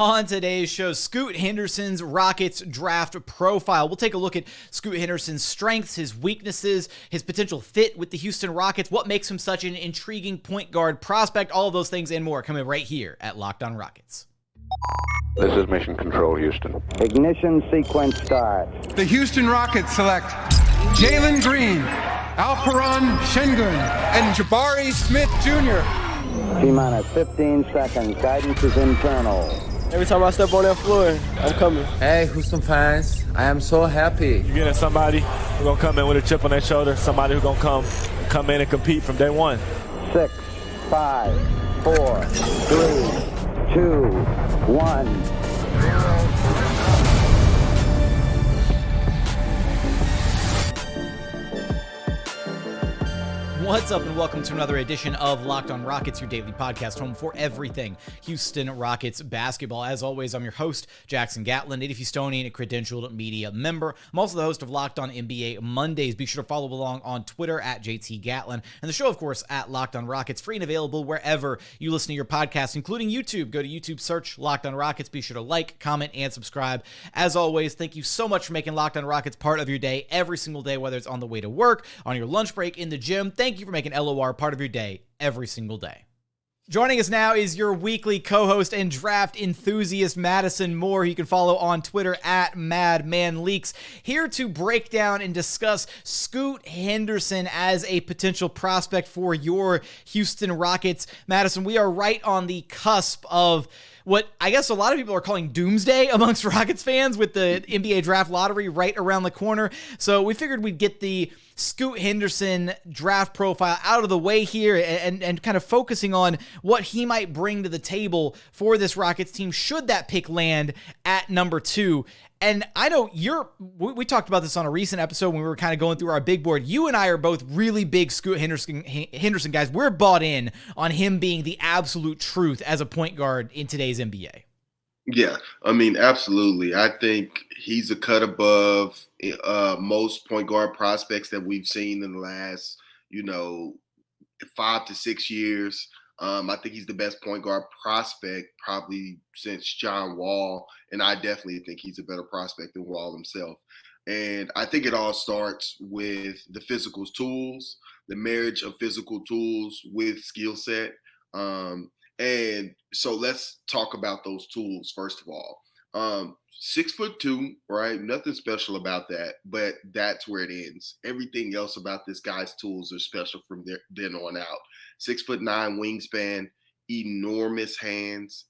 On today's show, Scoot Henderson's Rockets draft profile. We'll take a look at Scoot Henderson's strengths, his weaknesses, his potential fit with the Houston Rockets, what makes him such an intriguing point guard prospect, all of those things and more coming right here at Locked On Rockets. This is Mission Control, Houston. Ignition sequence start. The Houston Rockets select Jalen Green, Alperen Sengun, and Jabari Smith Jr. T-minus 15 seconds. Guidance is internal. Every time I step on that floor, I'm coming. Hey, Houston fans, I am so happy. You're getting somebody who's going to come in with a chip on their shoulder, somebody who's going to come in and compete from day one. 6, 5, 4, 3, 2, 1. What's up and welcome to another edition of Locked On Rockets, your daily podcast home for everything Houston Rockets basketball. As always, I'm your host, Jackson Gatlin, native Houstonian, a credentialed media member. I'm also the host of Locked On NBA Mondays. Be sure to follow along on Twitter at JT Gatlin, and the show, of course, at Locked On Rockets, free and available wherever you listen to your podcast, including YouTube. Go to YouTube, search Locked On Rockets. Be sure to like, comment, and subscribe. As always, thank you so much for making Locked On Rockets part of your day every single day, whether it's on the way to work, on your lunch break, in the gym. Thank you for making LOR part of your day every single day. Joining us now is your weekly co-host and draft enthusiast, Madison Moore. You can follow on Twitter at MadmanLeaks. Here to break down and discuss Scoot Henderson as a potential prospect for your Houston Rockets. Madison, we are right on the cusp of what I guess a lot of people are calling doomsday amongst Rockets fans, with the NBA draft lottery right around the corner. So we figured we'd get the Scoot Henderson draft profile out of the way here and kind of focusing on what he might bring to the table for this Rockets team should that pick land at number 2. And I know we talked about this on a recent episode when we were kind of going through our big board. You and I are both really big Scoot Henderson guys. We're bought in on him being the absolute truth as a point guard in today's NBA. Yeah, I mean, absolutely. I think he's a cut above most point guard prospects that we've seen in the last, 5 to 6 years. I think he's the best point guard prospect probably since John Wall, and I definitely think he's a better prospect than Wall himself. And I think it all starts with the physical tools, the marriage of physical tools with skill set. And so let's talk about those tools first of all. 6'2", right? Nothing special about that, but that's where it ends. Everything else about this guy's tools are special from then on out. 6'9" wingspan, enormous hands.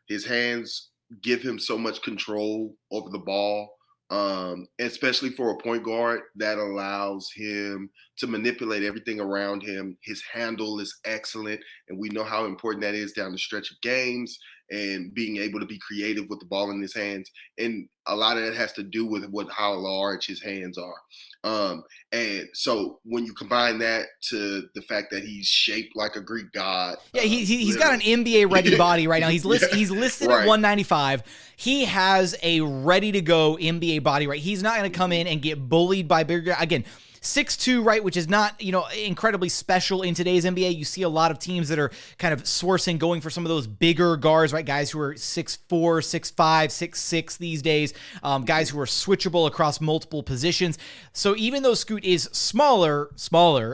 His hands give him so much control over the ball, especially for a point guard that allows him to manipulate everything around him. His handle is excellent, and we know how important that is down the stretch of games and being able to be creative with the ball in his hands. And a lot of that has to do with how large his hands are. And so when you combine that to the fact that he's shaped like a Greek god. Yeah, he's got an NBA ready body right now. He's listed right at 195. He has a ready to go NBA body, right? He's not going to come in and get bullied by bigger guys. Again, 6'2", right, which is not, incredibly special in today's NBA. You see a lot of teams that are kind of sourcing, going for some of those bigger guards, right? Guys who are 6'4", 6'5", 6'6" these days, guys who are switchable across multiple positions. So even though Scoot is smaller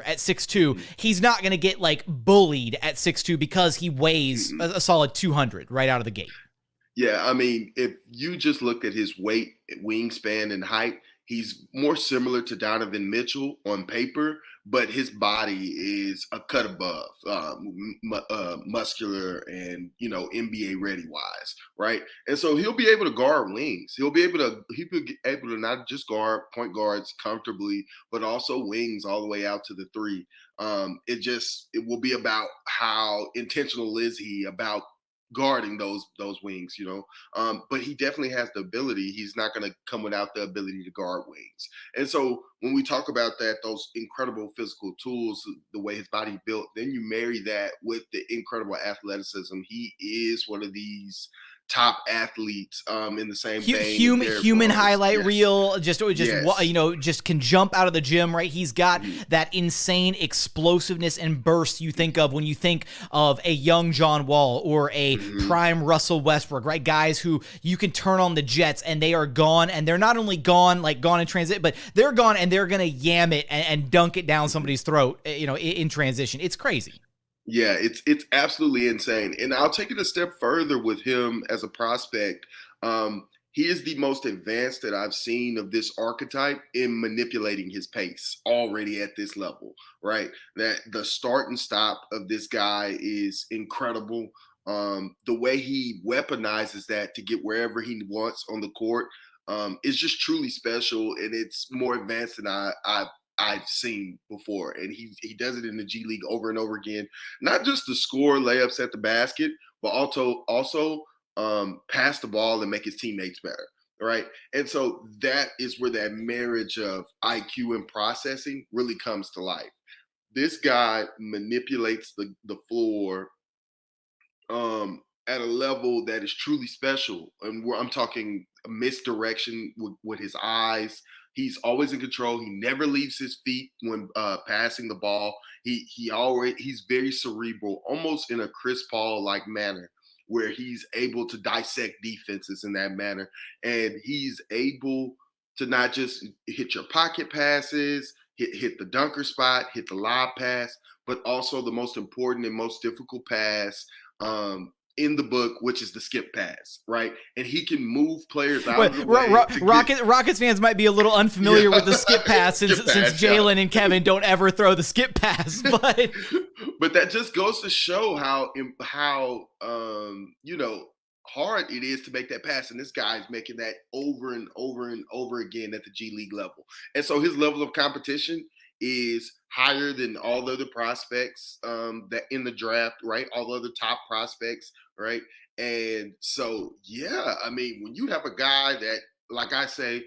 at 6'2", he's not going to get bullied at 6'2" because he weighs a solid 200 right out of the gate. Yeah, I mean, if you just look at his weight, wingspan, and height, he's more similar to Donovan Mitchell on paper, but his body is a cut above, muscular and, NBA ready wise, right? And so he'll be able to guard wings. He'll be able to not just guard point guards comfortably, but also wings all the way out to the 3. It will be about how intentional is he about guarding those wings, but he definitely has the ability. He's not going to come without the ability to guard wings. And so when we talk about that, those incredible physical tools, the way his body built, then you marry that with the incredible athleticism. He is one of these top athletes in the same vein. Human highlight reel, just Yes. just can jump out of the gym, right? He's got that insane explosiveness and burst you think of when you think of a young John Wall or a prime Russell Westbrook, right? Guys who you can turn on the jets and they are gone, and they're not only gone in transit, but they're gone and they're gonna yam it and dunk it down somebody's throat, in transition. It's crazy. Yeah, it's absolutely insane. And I'll take it a step further with him as a prospect. He is the most advanced that I've seen of this archetype in manipulating his pace already at this level, right? That the start and stop of this guy is incredible. The way he weaponizes that to get wherever he wants on the court is just truly special, and it's more advanced than I've seen before. And he does it in the G League over and over again, not just to score layups at the basket, but also pass the ball and make his teammates better, right? And so that is where that marriage of IQ and processing really comes to life. This guy manipulates the floor at a level that is truly special. And I'm talking misdirection with his eyes. He's always in control. He never leaves his feet when passing the ball. He's very cerebral, almost in a Chris Paul-like manner, where he's able to dissect defenses in that manner. And he's able to not just hit your pocket passes, hit the dunker spot, hit the lob pass, but also the most important and most difficult pass in the book, which is the skip pass, right? And he can move players out of the way. Rockets fans might be a little unfamiliar with the skip pass since Jalen and Kevin don't ever throw the skip pass, but but that just goes to show how hard it is to make that pass, and this guy is making that over and over and over again at the G League level. And so his level of competition is higher than all the other prospects that in the draft, right? All the other top prospects, right? And so, yeah, I mean, when you have a guy that, like I say,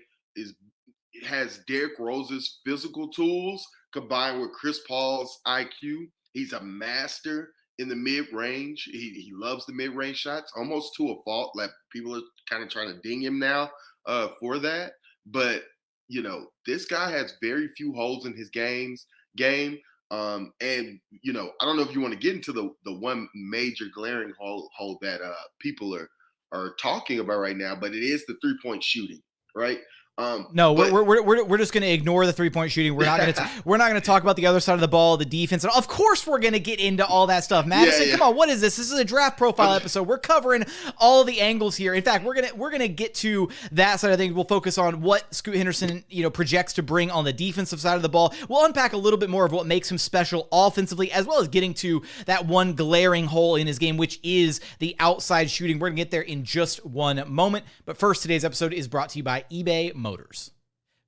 has Derrick Rose's physical tools combined with Chris Paul's IQ, he's a master in the mid-range. He loves the mid-range shots, almost to a fault. Like, people are kind of trying to ding him now for that. But this guy has very few holes in his game. And, I don't know if you want to get into the one major glaring hole that people are talking about right now, but it is the 3-point shooting, right? We're just going to ignore the 3-point shooting. We're not going to talk about the other side of the ball, the defense. And of course, we're going to get into all that stuff. Madison, come on, what is this? This is a draft profile episode. We're covering all the angles here. In fact, we're gonna get to that side of things. We'll focus on what Scoot Henderson projects to bring on the defensive side of the ball. We'll unpack a little bit more of what makes him special offensively, as well as getting to that one glaring hole in his game, which is the outside shooting. We're gonna get there in just one moment. But first, today's episode is brought to you by eBay Motors.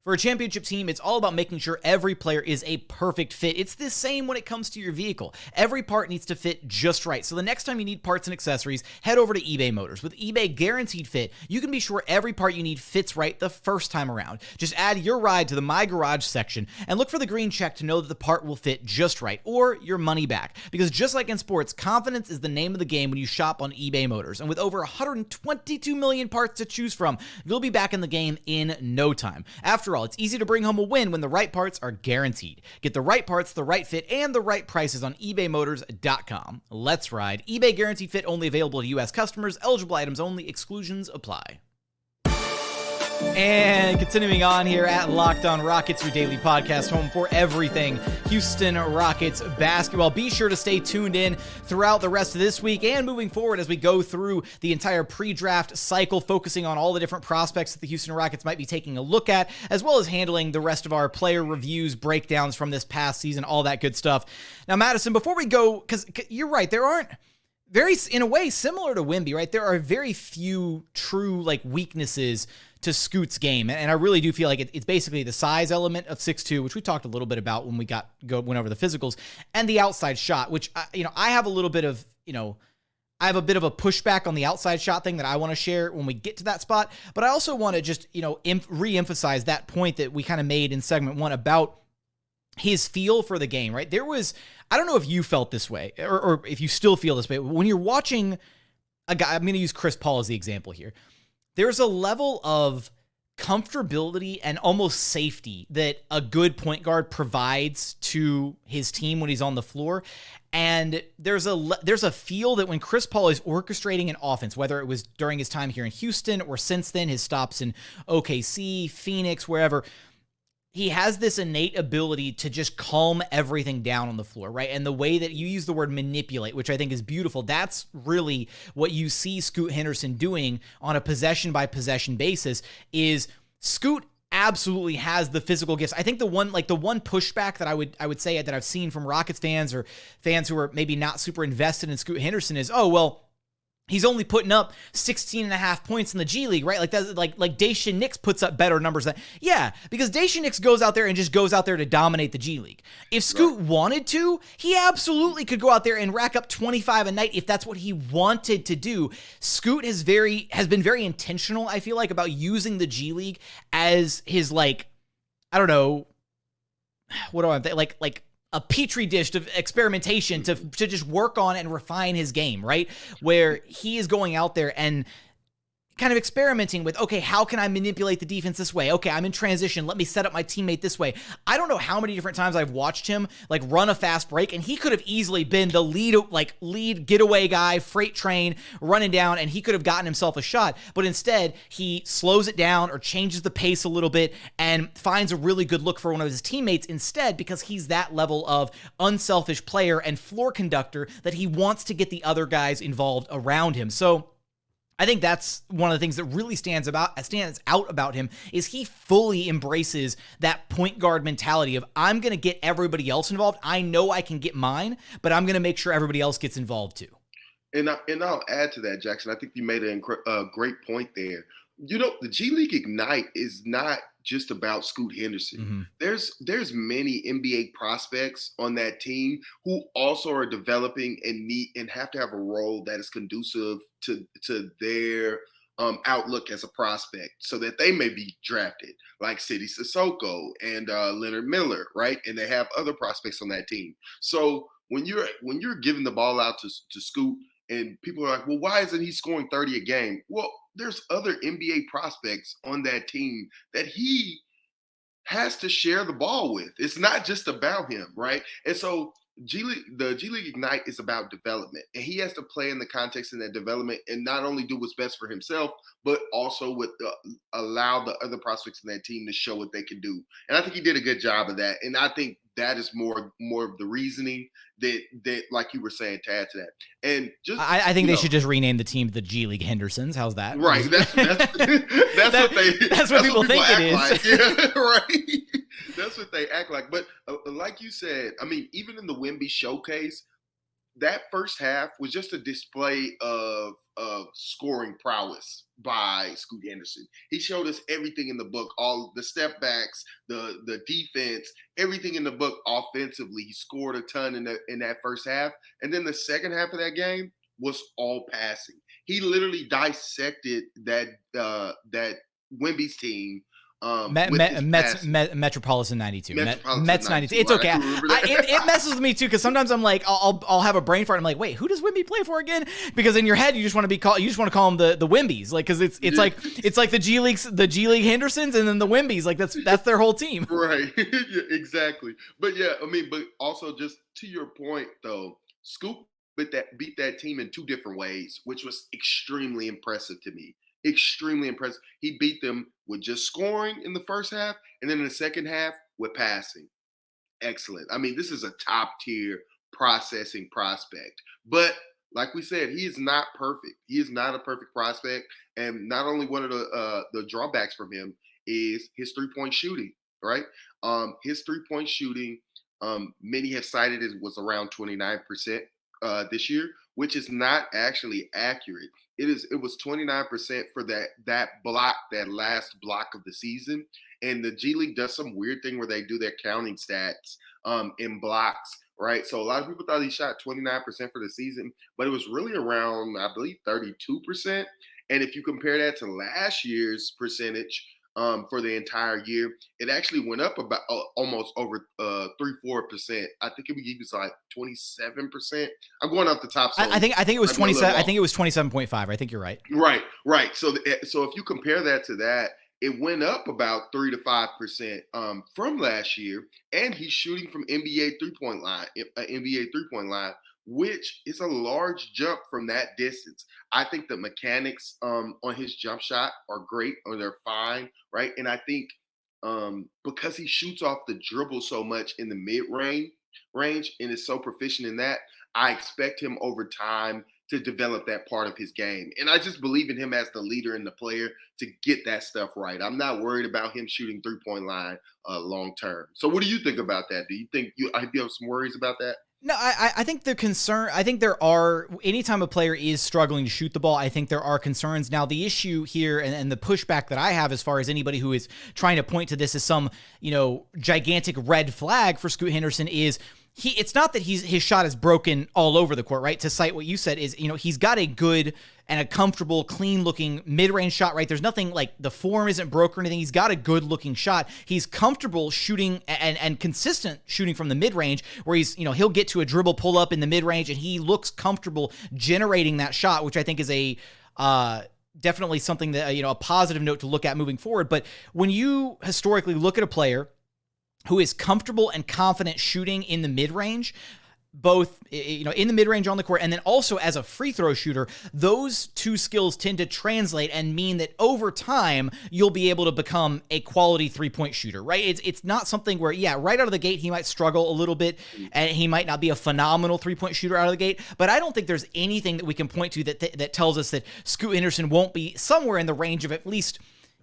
For a championship team, it's all about making sure every player is a perfect fit. It's the same when it comes to your vehicle. Every part needs to fit just right. So the next time you need parts and accessories, head over to eBay Motors. With eBay Guaranteed Fit, you can be sure every part you need fits right the first time around. Just add your ride to the My Garage section and look for the green check to know that the part will fit just right, or your money back. Because just like in sports, confidence is the name of the game when you shop on eBay Motors. And with over 122 million parts to choose from, you'll be back in the game in no time. After all, it's easy to bring home a win when the right parts are guaranteed. Get the right parts, the right fit, and the right prices on ebaymotors.com. Let's ride. eBay Guaranteed Fit only available to U.S. customers. Eligible items only. Exclusions apply. And continuing on here at Locked On Rockets, your daily podcast, home for everything Houston Rockets basketball. Be sure to stay tuned in throughout the rest of this week and moving forward as we go through the entire pre-draft cycle, focusing on all the different prospects that the Houston Rockets might be taking a look at, as well as handling the rest of our player reviews, breakdowns from this past season, all that good stuff. Now, Madison, before we go, because you're right, there aren't in a way, similar to Wemby, right? There are very few true weaknesses to Scoot's game, and I really do feel like it's basically the size element of 6'2", which we talked a little bit about when we went over the physicals, and the outside shot, which I have a little bit of I have a bit of a pushback on the outside shot thing that I want to share when we get to that spot, but I also want to just, re-emphasize that point that we kind of made in segment 1 about his feel for the game, right? I don't know if you felt this way or if you still feel this way. When you're watching a guy, I'm going to use Chris Paul as the example here. There's a level of comfortability and almost safety that a good point guard provides to his team when he's on the floor. And there's a feel that when Chris Paul is orchestrating an offense, whether it was during his time here in Houston or since then, his stops in OKC, Phoenix, wherever, he has this innate ability to just calm everything down on the floor, right? And the way that you use the word manipulate, which I think is beautiful, that's really what you see Scoot Henderson doing on a possession-by-possession basis. Is Scoot absolutely has the physical gifts. I think the one pushback that I would say that I've seen from Rockets fans or fans who are maybe not super invested in Scoot Henderson is, oh, well, he's only putting up 16 and a half points in the G League, right? Like that's like Jae'Sean Nix puts up better numbers than, yeah, because Jae'Sean Nix goes out there and just goes out there to dominate the G League. If Scoot wanted to, he absolutely could go out there and rack up 25 a night if that's what he wanted to do. Scoot has been very intentional, I feel like, about using the G League as his, like, I don't know, what do I think? Like a petri dish of experimentation to just work on and refine his game, right? Where he is going out there and kind of experimenting with, okay, how can I manipulate the defense this way? Okay, I'm in transition. Let me set up my teammate this way. I don't know how many different times I've watched him like run a fast break, and he could have easily been the lead getaway guy, freight train running down, and he could have gotten himself a shot. But instead, he slows it down or changes the pace a little bit and finds a really good look for one of his teammates instead, because he's that level of unselfish player and floor conductor that he wants to get the other guys involved around him. So I think that's one of the things that really stands out about him is he fully embraces that point guard mentality of, I'm going to get everybody else involved. I know I can get mine, but I'm going to make sure everybody else gets involved too. And I'll add to that, Jackson. I think you made a great point there. The G League Ignite is not just about Scoot Henderson. Mm-hmm. There's many NBA prospects on that team who also are developing and have to have a role that is conducive to their outlook as a prospect, so that they may be drafted, like Sidi Sissoko and Leonard Miller, right? And they have other prospects on that team. So when you're giving the ball out to Scoot, and people are like, well, why isn't he scoring 30 a game? Well, there's other NBA prospects on that team that he has to share the ball with. It's not just about him, right? And so the G League Ignite is about development, and he has to play in the context in that development and not only do what's best for himself, but also allow the other prospects in that team to show what they can do. And I think he did a good job of that. And I think that is more of the reasoning that like you were saying, to add to that. And just I think they should just rename the team the G League Hendersons. How's that? Right. That's what people think it is. Like. Yeah, right. That's what they act like. But like you said, I mean, even in the Wemby showcase, that first half was just a display of scoring prowess by Scoot Henderson. He showed us everything in the book, all the step backs, the defense, everything in the book offensively. He scored a ton in that first half. And then the second half of that game was all passing. He literally dissected that Wemby's team. Metropolitan 92. Mets 92. It's okay. It messes with me too, because sometimes I'm like, I'll have a brain fart. I'm like, wait, who does Wemby play for again? Because in your head you just want to call them the Wembys, like, because it's like the G League Hendersons and then the Wembys, like that's their whole team. Right. Yeah, exactly. But yeah, I mean, but also just to your point though, Scoop beat that team in two different ways, which was extremely impressive to me. Extremely impressive. He beat them with just scoring in the first half, and then in the second half with passing. Excellent. I mean, this is a top tier processing prospect. But like we said, he is not perfect. He is not a perfect prospect. And not only one of the drawbacks from him is his 3-point shooting, right? His 3-point shooting, many have cited it was around 29% this year, which is not actually accurate. It was 29% for that last block of the season. And the G League does some weird thing where they do their counting stats in blocks right? So a lot of people thought he shot 29% for the season, but it was really around, I believe, 32%. And if you compare that to last year's percentage for the entire year, it actually went up about almost over 3-4%. I think it was like 27%. I'm going off the top. So I think it was 27. I think it was 27.5. I think you're right. Right. So if you compare that to that, it went up about 3 to 5% from last year, and he's shooting from NBA 3-point line, which is a large jump from that distance. I think the mechanics on his jump shot are great, or they're fine, right? And I think because he shoots off the dribble so much in the range and is so proficient in that, I expect him over time to develop that part of his game. And I just believe in him as the leader and the player to get that stuff right. I'm not worried about him shooting 3-point line long term. So what do you think about that? Do you think you have some worries about that? No, I think the concern, I think there are, anytime a player is struggling to shoot the ball, I think there are concerns. Now, the issue here and the pushback that I have as far as anybody who is trying to point to this as some, gigantic red flag for Scoot Henderson is it's not that his shot is broken all over the court, right? To cite what you said is, he's got a good and a comfortable, clean-looking mid-range shot, right? There's nothing like the form isn't broke or anything. He's got a good-looking shot. He's comfortable shooting and consistent shooting from the mid-range where he'll get to a dribble pull-up in the mid-range and he looks comfortable generating that shot, which I think is a definitely something that, a positive note to look at moving forward. But when you historically look at a player who is comfortable and confident shooting in the mid-range, both, in the mid-range on the court and then also as a free throw shooter, those two skills tend to translate and mean that over time, you'll be able to become a quality three-point shooter, right? It's not something where, right out of the gate, he might struggle a little bit and he might not be a phenomenal three-point shooter out of the gate, but I don't think there's anything that we can point to that tells us that Scoot Henderson won't be somewhere in the range of at least,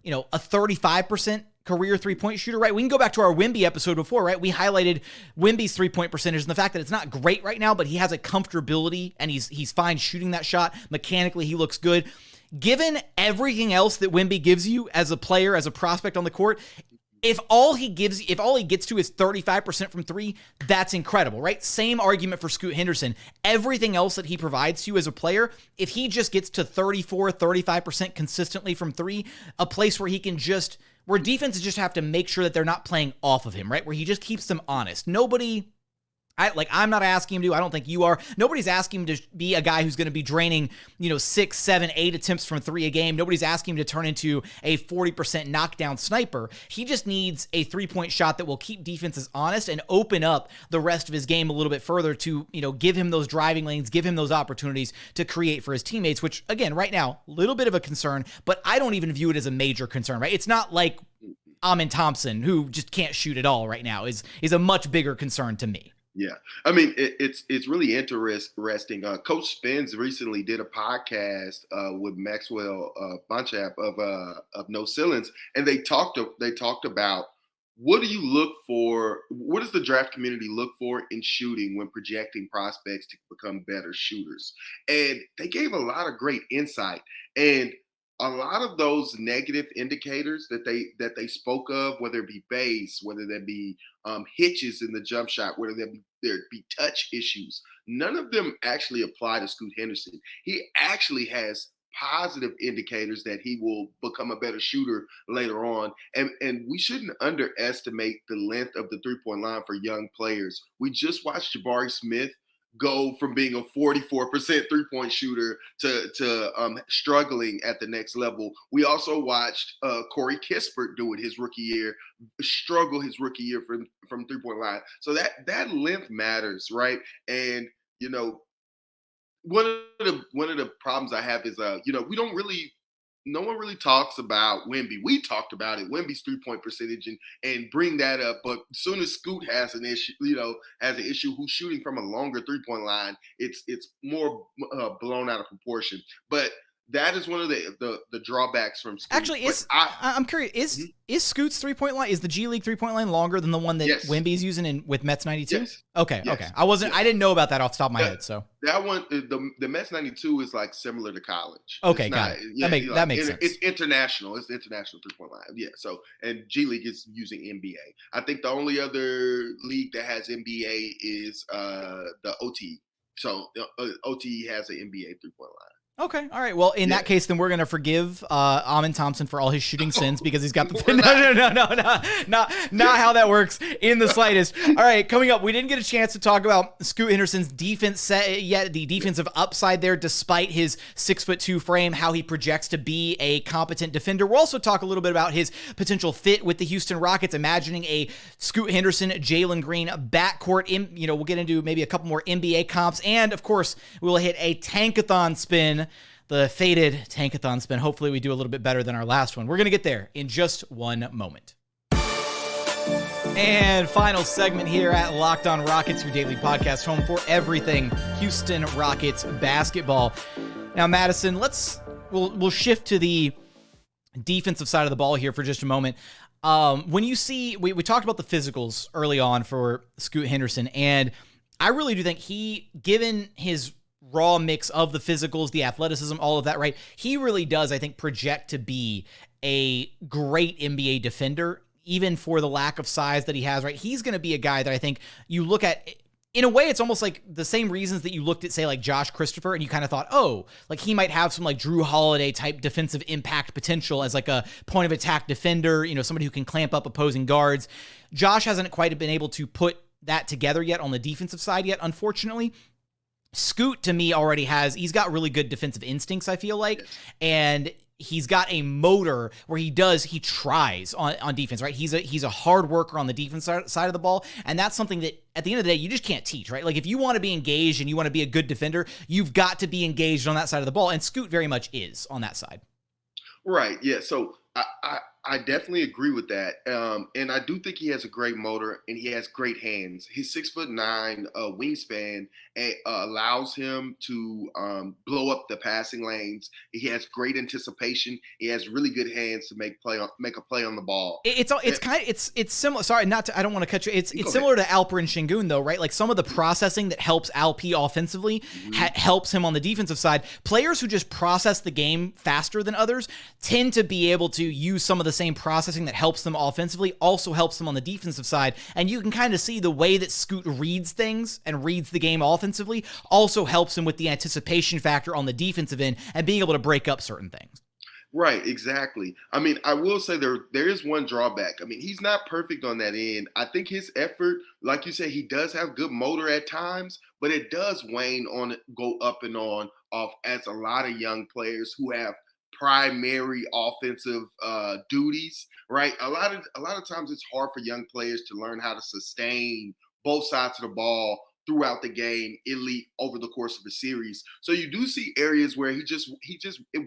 a 35% career three-point shooter, right? We can go back to our Wemby episode before, right? We highlighted Wemby's three-point percentage and the fact that it's not great right now, but he has a comfortability and he's fine shooting that shot. Mechanically, he looks good. Given everything else that Wemby gives you as a player, as a prospect on the court, if all he gets to is 35% from three, that's incredible, right? Same argument for Scoot Henderson. Everything else that he provides to you as a player, if he just gets to 35% consistently from three, a place where he can where defenses just have to make sure that they're not playing off of him, right? Where he just keeps them honest. I'm not asking him to, I don't think you are. Nobody's asking him to be a guy who's going to be draining, 6, 7, 8 attempts from three a game. Nobody's asking him to turn into a 40% knockdown sniper. He just needs a three-point shot that will keep defenses honest and open up the rest of his game a little bit further to, give him those driving lanes, give him those opportunities to create for his teammates, which, again, right now, a little bit of a concern, but I don't even view it as a major concern, right? It's not like Amin Thompson, who just can't shoot at all right now, is a much bigger concern to me. Yeah, I mean it's really interesting. Coach Spence recently did a podcast with Maxwell Bonchap of No Ceilings, and they talked about what do you look for? What does the draft community look for in shooting when projecting prospects to become better shooters? And they gave a lot of great insight. And a lot of those negative indicators that they spoke of, whether it be base, whether there be hitches in the jump shot, whether there be touch issues, none of them actually apply to Scoot Henderson. He actually has positive indicators that he will become a better shooter later on. And we shouldn't underestimate the length of the three-point line for young players. We just watched Jabari Smith go from being a 44% three-point shooter to struggling at the next level. We also watched Corey Kispert do it his rookie year, struggle his rookie year from three-point line. So that length matters, right? And one of the problems I have is no one really talks about Wemby. We talked about it, Wemby's three-point percentage, and bring that up. But as soon as Scoot has an issue, has an issue who's shooting from a longer three-point line, it's more blown out of proportion. But that is one of the drawbacks from Scoot. Actually, I'm curious, is Scoot's 3-point line, is the G League 3-point line longer than the one that Wemby's using with Mets 92? Yes. Okay. I didn't know about that off the top of my head. So that one, the Mets 92 is like similar to college. Okay, got it. Yeah, that makes sense. It's international. It's the international 3-point line. Yeah. So, and G League is using NBA. I think the only other league that has NBA is the OT. So OT has an NBA 3-point line. Okay. All right. Well, in that case, then we're going to forgive Amin Thompson for all his shooting sins because he's got the no, not how that works in the slightest. All right. Coming up, we didn't get a chance to talk about Scoot Henderson's defense set yet, the defensive upside there, despite his 6'2" frame, how he projects to be a competent defender. We'll also talk a little bit about his potential fit with the Houston Rockets, imagining a Scoot Henderson, Jalen Green backcourt. We'll get into maybe a couple more NBA comps. And of course, we'll hit a tankathon spin. The faded tankathon spin. Hopefully we do a little bit better than our last one. We're going to get there in just one moment. And final segment here at Locked On Rockets, your daily podcast, home for everything Houston Rockets basketball. Now, Madison, we'll shift to the defensive side of the ball here for just a moment. When you see, we talked about the physicals early on for Scoot Henderson, and I really do think given his raw mix of the physicals, the athleticism, all of that, right? He really does, I think, project to be a great NBA defender, even for the lack of size that he has, right? He's going to be a guy that I think you look at, in a way, it's almost like the same reasons that you looked at, say, like Josh Christopher, and you kind of thought, oh, like he might have some like Drew Holiday type defensive impact potential as like a point of attack defender, somebody who can clamp up opposing guards. Josh hasn't quite been able to put that together yet on the defensive side yet, unfortunately. Scoot, to me, he's got really good defensive instincts, I feel like, and he's got a motor where he tries on defense, right? He's a hard worker on the defense side of the ball, and that's something that, at the end of the day, you just can't teach, right? Like, if you want to be engaged and you want to be a good defender, you've got to be engaged on that side of the ball, and Scoot very much is on that side. Right, yeah, so I definitely agree with that. And I do think he has a great motor and he has great hands. His 6'9" wingspan allows him to blow up the passing lanes. He has great anticipation. He has really good hands to make a play on the ball. It's similar. Sorry, I don't want to cut you. It's similar to Alperen Sengun though, right? Like some of the processing that helps Alp offensively helps him on the defensive side. Players who just process the game faster than others tend to be able to use some of the same processing that helps them offensively, also helps them on the defensive side. And you can kind of see the way that Scoot reads things and reads the game offensively also helps him with the anticipation factor on the defensive end and being able to break up certain things. Right, exactly. I mean, I will say there is one drawback. I mean, he's not perfect on that end. I think his effort, like you said, he does have good motor at times, but it does go up and on off as a lot of young players who have primary offensive duties, right? A lot of times it's hard for young players to learn how to sustain both sides of the ball throughout the game, elite over the course of a series. So you do see areas where it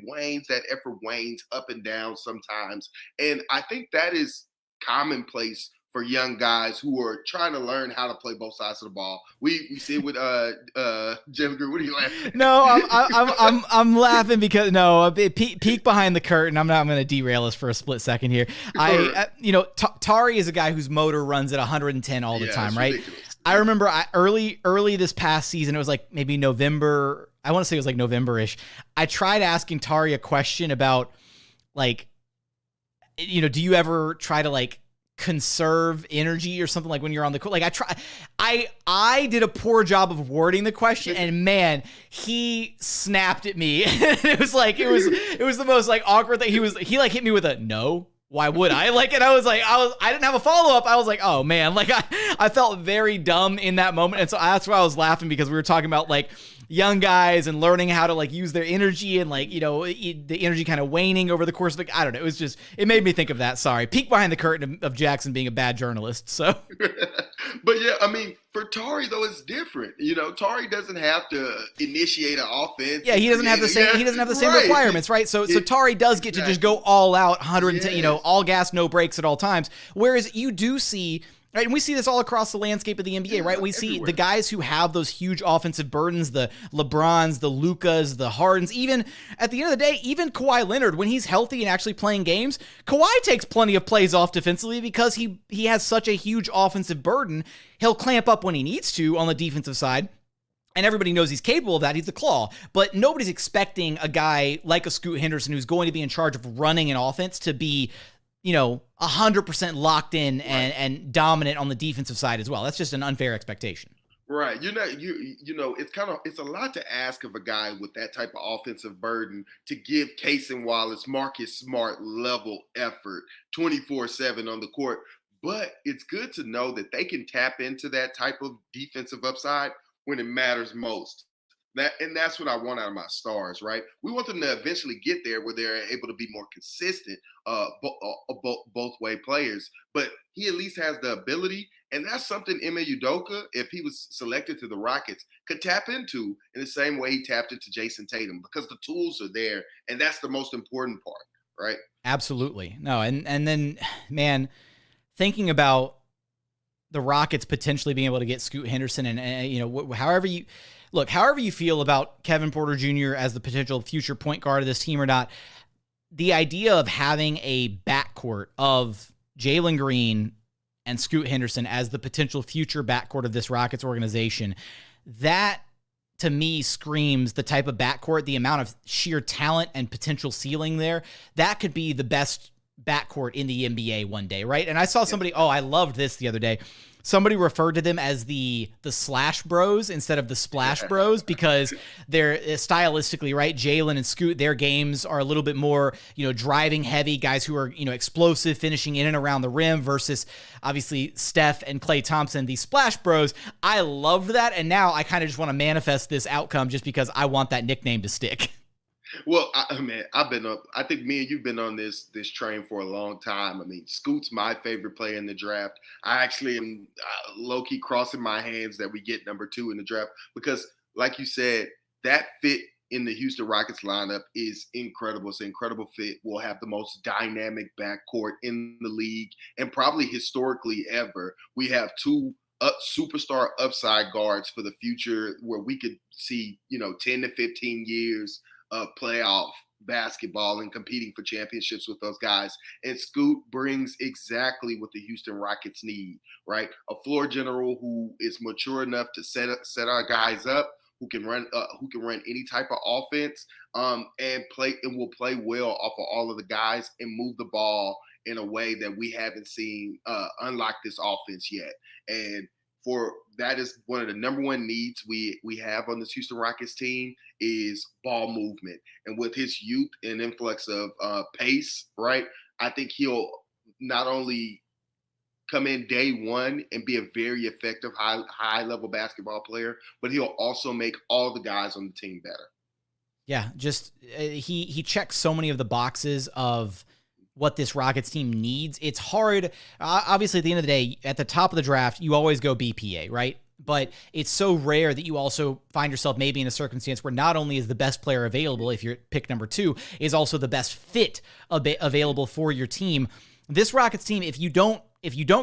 wanes, that effort wanes up and down sometimes. And I think that is commonplace for young guys who are trying to learn how to play both sides of the ball. We see it with Jalen Green. What are you laughing at? No, I'm laughing because peek behind the curtain. I'm going to derail us for a split second here. Tari is a guy whose motor runs at 110 all the time, right? Ridiculous. I remember early this past season, it was like maybe November. I want to say it was like November-ish. I tried asking Tari a question about like, do you ever try to like conserve energy or something like when you're on the court? Like I did a poor job of wording the question, and man, he snapped at me. It was the most like awkward thing. He like hit me with a no. Why would I? Like, and I didn't have a follow-up. I was like, oh man, like I felt very dumb in that moment. And so that's why I was laughing, because we were talking about like young guys and learning how to like use their energy and like, the energy kind of waning over the course of I don't know. It made me think of that. Sorry. Peek behind the curtain of Jackson being a bad journalist. So, but yeah, I mean, for Tari though, it's different. Tari doesn't have to initiate an offense. Yeah, he doesn't have the same. He doesn't have the same requirements, right? So Tari does get to just go all out, 110. All gas, no brakes at all times. Whereas you do see, Right, and we see this all across the landscape of the NBA, right? We see the guys who have those huge offensive burdens, the LeBrons, the Lukas, the Hardens, even at the end of the day, even Kawhi Leonard, when he's healthy and actually playing games, Kawhi takes plenty of plays off defensively because he has such a huge offensive burden. He'll clamp up when he needs to on the defensive side. And everybody knows he's capable of that. He's the claw. But nobody's expecting a guy like a Scoot Henderson who's going to be in charge of running an offense to be 100% locked in and dominant on the defensive side as well. That's just an unfair expectation. Right. It's a lot to ask of a guy with that type of offensive burden to give Cason Wallace, Marcus Smart level effort 24/7 on the court. But it's good to know that they can tap into that type of defensive upside when it matters most. That's what I want out of my stars, right? We want them to eventually get there where they're able to be more consistent, both way players. But he at least has the ability, and that's something Ime Udoka, if he was selected to the Rockets, could tap into in the same way he tapped into Jason Tatum, because the tools are there, and that's the most important part, right? Absolutely. No, and then, man, thinking about the Rockets potentially being able to get Scoot Henderson and however you feel about Kevin Porter Jr. as the potential future point guard of this team or not, the idea of having a backcourt of Jalen Green and Scoot Henderson as the potential future backcourt of this Rockets organization, that to me screams the type of backcourt, the amount of sheer talent and potential ceiling there, that could be the best backcourt in the NBA one day, right? And I saw somebody, I loved this the other day. Somebody referred to them as the Slash Bros instead of the Splash Bros because they're stylistically, right? Jalen and Scoot, their games are a little bit more, driving heavy, guys who are, explosive, finishing in and around the rim versus obviously Steph and Klay Thompson, the Splash Bros. I loved that. And now I kind of just want to manifest this outcome just because I want that nickname to stick. Well, I think me and you've been on this train for a long time. I mean, Scoot's my favorite player in the draft. I actually am low-key crossing my hands that we get number 2 in the draft because, like you said, that fit in the Houston Rockets lineup is incredible. It's an incredible fit. We'll have the most dynamic backcourt in the league and probably historically ever. We have 2 superstar upside guards for the future where we could see, 10 to 15 years of playoff basketball and competing for championships with those guys. And Scoot brings exactly what the Houston Rockets need, right? A floor general who is mature enough to set our guys up, who can run any type of offense, and will play well off of all of the guys and move the ball in a way that we haven't seen unlock this offense yet. And that is one of the number one needs we have on this Houston Rockets team is ball movement. And with his youth and influx of pace, right, I think he'll not only come in day one and be a very effective high-level basketball player, but he'll also make all the guys on the team better. Yeah, just he checks so many of the boxes of what this Rockets team needs. It's hard. Obviously, at the end of the day, at the top of the draft, you always go BPA, right? But it's so rare that you also find yourself maybe in a circumstance where not only is the best player available, if you're pick number 2, is also the best fit available for your team. This Rockets team, if you don't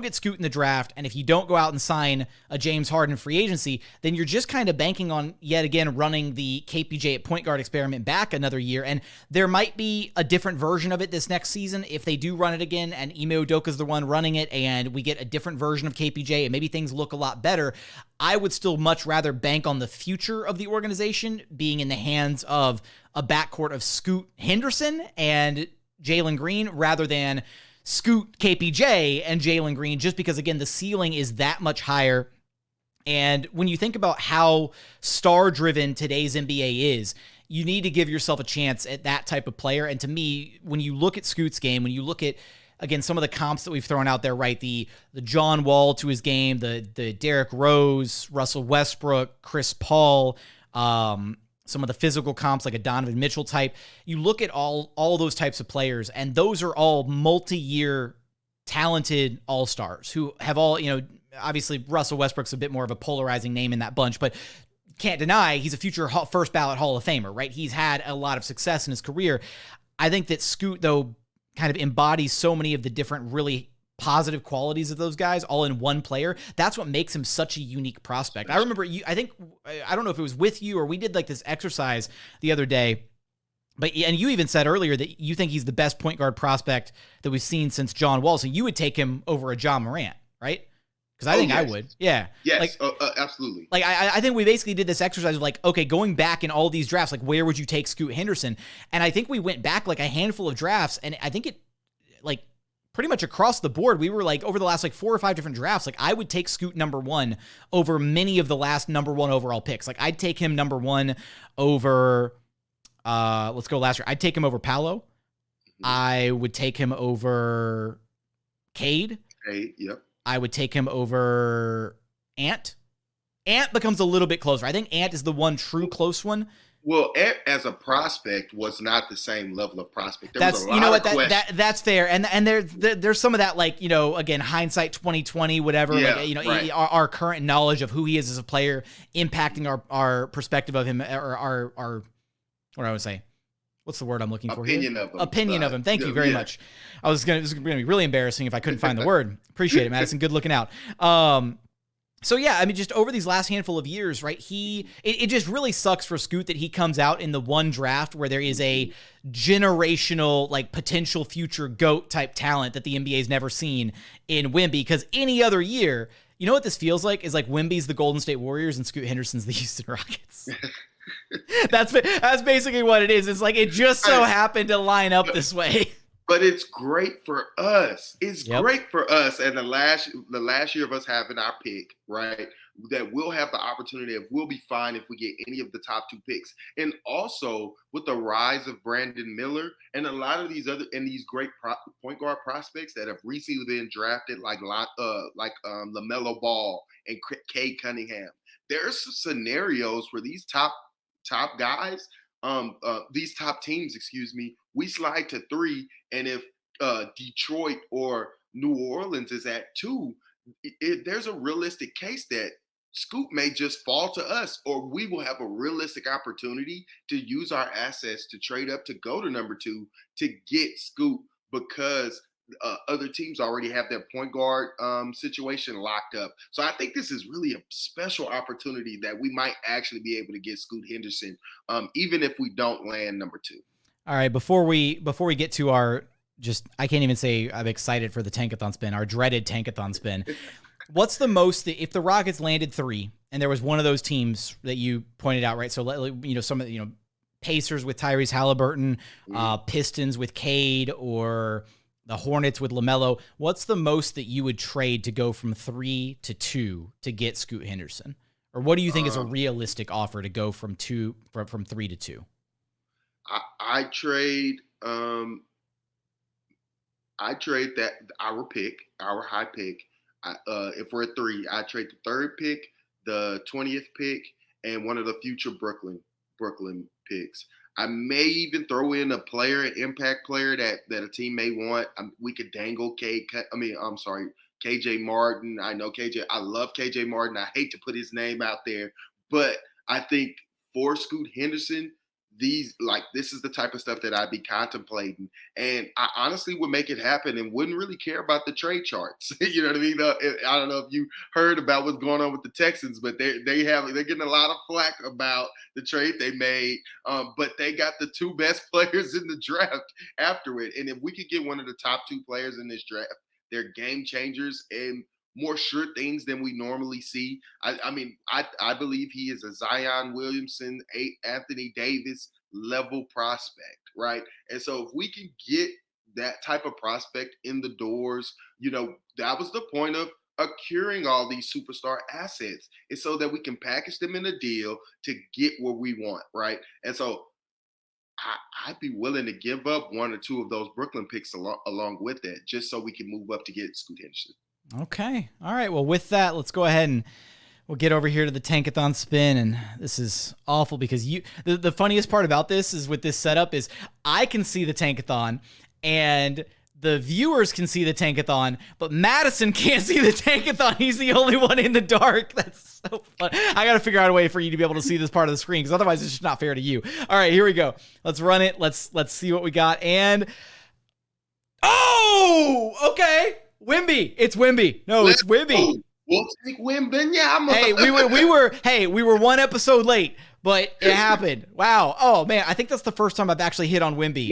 get Scoot in the draft, and if you don't go out and sign a James Harden free agency, then you're just kind of banking on, yet again, running the KPJ at point guard experiment back another year. And there might be a different version of it this next season if they do run it again, and Ime Udoka's the one running it, and we get a different version of KPJ, and maybe things look a lot better. I would still much rather bank on the future of the organization being in the hands of a backcourt of Scoot Henderson and Jalen Green rather than Scoot KPJ and Jalen Green, just because, again, the ceiling is that much higher. And when you think about how star-driven today's NBA is, you need to give yourself a chance at that type of player. And to me, when you look at Scoot's game, when you look at, again, some of the comps that we've thrown out there, right, the John Wall to his game, the Derrick Rose, Russell Westbrook, Chris Paul, some of the physical comps like a Donovan Mitchell type, you look at all those types of players, and those are all multi-year talented all-stars who have all, obviously Russell Westbrook's a bit more of a polarizing name in that bunch, but can't deny he's a future first ballot Hall of Famer, right? He's had a lot of success in his career. I think that Scoot, though, kind of embodies so many of the different really positive qualities of those guys all in one player. That's what makes him such a unique prospect. I remember I don't know if it was with you or we did like this exercise the other day, and you even said earlier that you think he's the best point guard prospect that we've seen since John Wall. So you would take him over a John Morant, right? Because I think yes. I would. Yeah. Yes, absolutely. Like, I think we basically did this exercise of like, okay, going back in all these drafts, like where would you take Scoot Henderson? And I think we went back like a handful of drafts, and I think it like pretty much across the board, we were like over the last like 4 or 5 different drafts, like I would take Scoot number 1 over many of the last number 1 overall picks. Like I'd take him number 1 over, let's go last year. I'd take him over Paolo. I would take him over Cade. Yep. I would take him over Ant. Ant becomes a little bit closer. I think Ant is the one true close one. Well, Ant as a prospect was not the same level of prospect. That's that's fair. And there's some of that, like, you know, again, hindsight 2020, whatever. Yeah, like, you know, right. our current knowledge of who he is as a player impacting our perspective of him, or our what do I would say? What's the word I'm looking for Opinion here? of him. Opinion of him. Thank you very much. This is going to be really embarrassing if I couldn't find the word. Appreciate it, Madison. Good looking out. So yeah, I mean, just over these last handful of years, right? It just really sucks for Scoot that he comes out in the one draft where there is a generational, like, potential future GOAT type talent that the NBA's never seen in Wemby. Because any other year, you know what this feels like? Is like Wemby's the Golden State Warriors and Scoot Henderson's the Houston Rockets. That's basically what it is. It's like it just so happened to line up this way. But it's great for us. It's great for us. And the last year of us having our pick, right? That we'll have the opportunity of, we'll be fine if we get any of the top 2 picks. And also with the rise of Brandon Miller and a lot of these these great point guard prospects that have recently been drafted, like LaMelo Ball and Cade Cunningham. There are some scenarios where these top guys, these top teams, we slide to 3, and if Detroit or New Orleans is at 2, there's a realistic case that Scoot may just fall to us, or we will have a realistic opportunity to use our assets to trade up to go to number 2 to get Scoot, because other teams already have their point guard situation locked up. So I think this is really a special opportunity that we might actually be able to get Scoot Henderson, even if we don't land number 2. All right, before we get to our I can't even say I'm excited for the Tankathon spin, our dreaded Tankathon spin. What's the most, if the Rockets landed 3 and there was one of those teams that you pointed out, right? So, you know, some of the, you know, Pacers with Tyrese Halliburton, Pistons with Cade, or the Hornets with LaMelo. What's the most that you would trade to go from 3 to 2 to get Scoot Henderson? Or what do you think is a realistic offer to go from 3 to 2? I trade that our high pick. If we're at 3, I trade the 3rd pick, the 20th pick, and one of the future Brooklyn picks. I may even throw in an impact player that a team may want. We could dangle KJ Martin. I know KJ. I love KJ Martin. I hate to put his name out there, but I think for Scoot Henderson, this is the type of stuff that I'd be contemplating, and I honestly would make it happen and wouldn't really care about the trade charts. You know what I mean? I don't know if you heard about what's going on with the Texans, but they're getting a lot of flack about the trade they made, but they got the 2 best players in the draft after it. And if we could get one of the top 2 players in this draft, they're game changers and more sure things than we normally see. I believe he is a Zion Williamson, Anthony Davis level prospect, right? And so if we can get that type of prospect in the doors, you know, that was the point of acquiring all these superstar assets. It's so that we can package them in a deal to get what we want, right? And so I'd be willing to give up 1 or 2 of those Brooklyn picks along with it, just so we can move up to get Scoot Henderson. Okay. All right. Well, with that, let's go ahead and we'll get over here to the Tankathon spin. And this is awful because the funniest part about this is with this setup is I can see the Tankathon and the viewers can see the Tankathon, but Madison can't see the Tankathon. He's the only one in the dark. That's so fun. I got to figure out a way for you to be able to see this part of the screen, because otherwise it's just not fair to you. All right, here we go. Let's run it. Let's see what we got. And okay. Wemby. It's Wemby. No, it's Wemby. We'll take Wembanyama. Hey, we were one episode late, but it happened. Wow. Oh man, I think that's the first time I've actually hit on Wemby.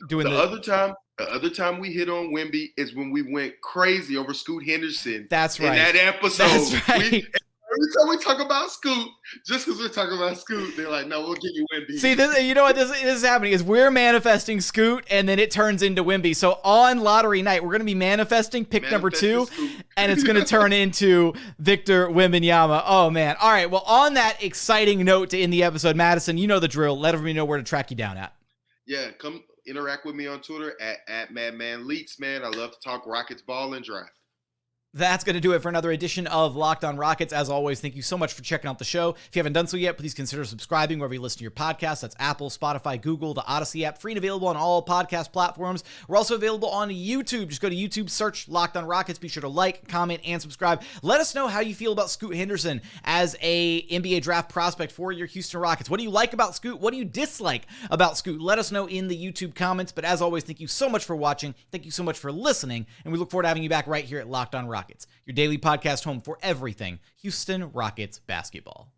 The other time we hit on Wemby is when we went crazy over Scoot Henderson. That's right. In that episode. That's right. Every time we talk about Scoot, just because we're talking about Scoot, they're like, no, we'll give you Wemby. See, you know what this is happening is we're manifesting Scoot, and then it turns into Wemby. So on lottery night, we're going to be manifesting number 2, and it's going to turn into Victor Wembanyama. Oh, man. All right, well, on that exciting note to end the episode, Madison, you know the drill. Let everybody know where to track you down at. Yeah, come interact with me on Twitter at MadmanLeaks, man. I love to talk Rockets ball and draft. That's going to do it for another edition of Locked On Rockets. As always, thank you so much for checking out the show. If you haven't done so yet, please consider subscribing wherever you listen to your podcast. That's Apple, Spotify, Google, the Odyssey app, free and available on all podcast platforms. We're also available on YouTube. Just go to YouTube, search Locked On Rockets. Be sure to like, comment, and subscribe. Let us know how you feel about Scoot Henderson as a NBA draft prospect for your Houston Rockets. What do you like about Scoot? What do you dislike about Scoot? Let us know in the YouTube comments. But as always, thank you so much for watching. Thank you so much for listening. And we look forward to having you back right here at Locked On Rockets, your daily podcast home for everything Houston Rockets basketball.